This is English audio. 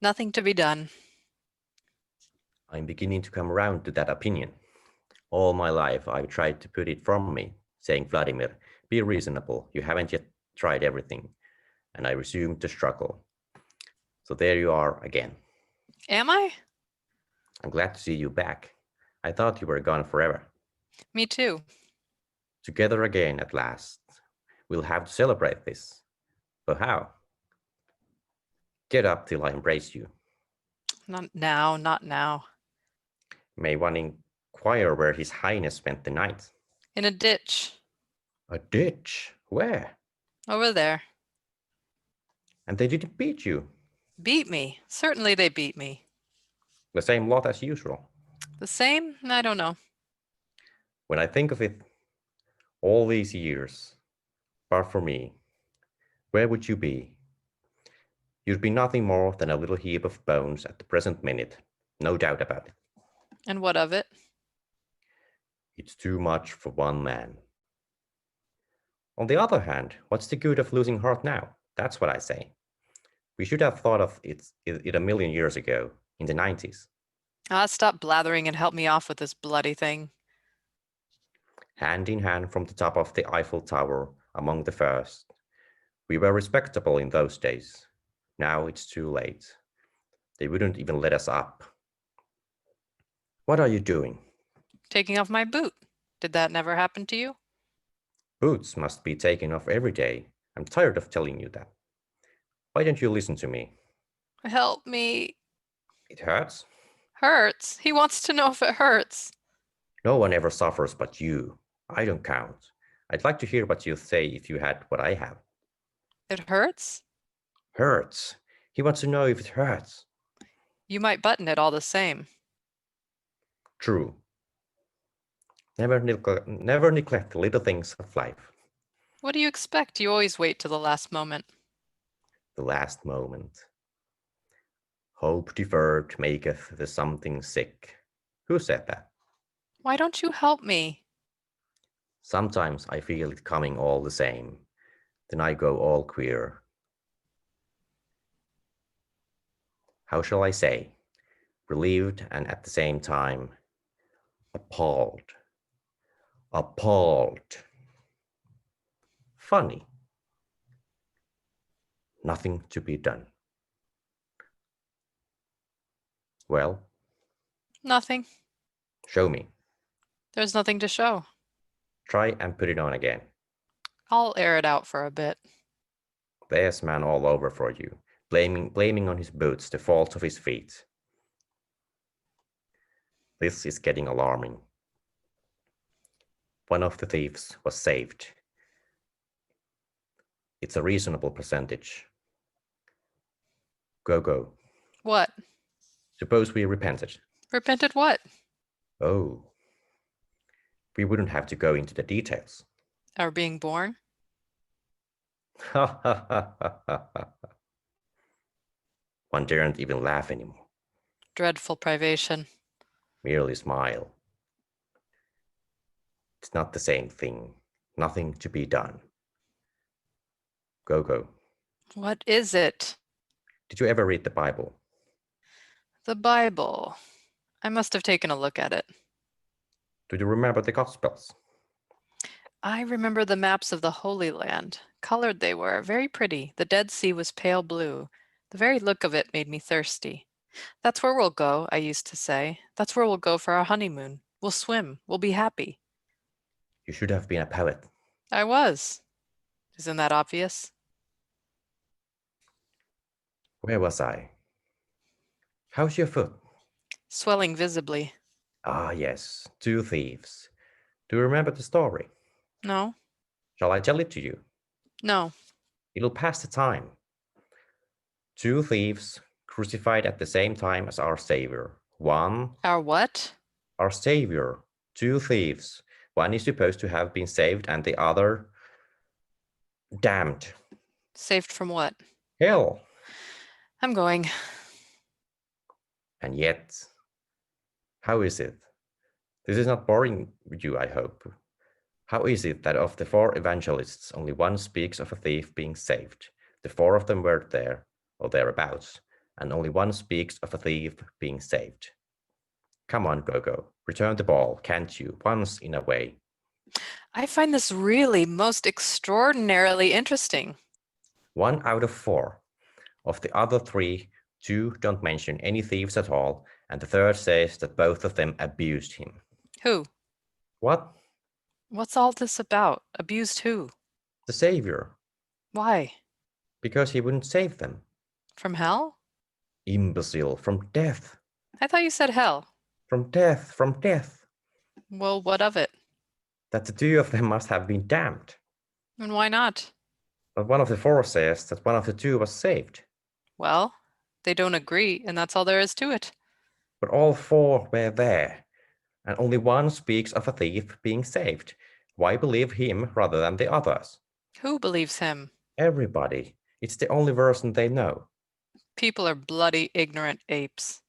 Nothing to be done. I'm beginning to come around to that opinion. All my life I've tried to put it from me, saying, Vladimir, be reasonable, you haven't yet tried everything. And I resumed to struggle. So there you are again. Am I? I'm glad to see you back. I thought you were gone forever. Me too. Together again at last. We'll have to celebrate this. But how? Get up till I embrace you. Not now, not now. May one inquire where His Highness spent the night? In a ditch. A ditch? Where? Over there. And they didn't beat you? Beat me. Certainly they beat me. The same lot as usual? The same? I don't know. When I think of it, all these years, apart from me, where would you be? You'd be nothing more than a little heap of bones at the present minute, no doubt about it. And what of it? It's too much for one man. On the other hand, what's the good of losing heart now? That's what I say. We should have thought of it a million years ago, in the 90s. Stop blathering and help me off with this bloody thing. Hand in hand from the top of the Eiffel Tower, among the first. We were respectable in those days. Now it's too late. They wouldn't even let us up. What are you doing? Taking off my boot. Did that never happen to you? Boots must be taken off every day. I'm tired of telling you that. Why don't you listen to me? Help me. It hurts? Hurts. He wants to know if it hurts. No one ever suffers but you. I don't count. I'd like to hear what you'd say if you had what I have. It hurts? Hurts. He wants to know if it hurts. You might button it all the same. True. Never neglect the little things of life. What do you expect? You always wait till the last moment. The last moment. Hope deferred maketh the something sick. Who said that? Why don't you help me? Sometimes I feel it coming all the same. Then I go all queer. How shall I say? Relieved and at the same time appalled. Appalled. Funny. Nothing to be done. Well? Nothing. Show me. There's nothing to show. Try and put it on again. I'll air it out for a bit. There's man all over for you, blaming on his boots the faults of his feet. This is getting alarming. One of the thieves was saved. It's a reasonable percentage. Go. What? Suppose we repented. Repented what? Oh. We wouldn't have to go into the details. Our being born? One daren't even laugh anymore. Dreadful privation. Merely smile. It's not the same thing. Nothing to be done. Go. What is it? Did you ever read the Bible? The Bible. I must have taken a look at it. Do you remember the Gospels? I remember the maps of the Holy Land. Colored they were, very pretty. The Dead Sea was pale blue. The very look of it made me thirsty. That's where we'll go, I used to say. That's where we'll go for our honeymoon. We'll swim. We'll be happy. You should have been a poet. I was. Isn't that obvious? Where was I? How's your foot? Swelling visibly. Ah, yes, 2 thieves. Do you remember the story? No? Shall I tell it to you? No. It'll pass the time. 2 thieves crucified at the same time as our Savior. One, Our what? our Savior. 2 thieves. One is supposed to have been saved and the other damned. Saved from what? Hell. I'm going. And yet, how is it? This is not boring you, I hope. How is it that of the 4 evangelists, only one speaks of a thief being saved? The 4 of them were there, or thereabouts. and only one speaks of a thief being saved. Come on, Gogo, return the ball, can't you, once in a way? I find this really most extraordinarily interesting. 1 out of 4. Of the other 3, 2 don't mention any thieves at all, and the third says that both of them abused him. Who? What? What's all this about? Abused who? The Savior. Why? Because he wouldn't save them. From hell? Imbecile, from death. I thought you said hell. From death, from death. Well, what of it? That the 2 of them must have been damned. And why not? But one of the 4 says that one of the 2 was saved. Well, they don't agree, and that's all there is to it. But all 4 were there, and only one speaks of a thief being saved. Why believe him rather than the others? Who believes him? Everybody. It's the only version they know. People are bloody ignorant apes.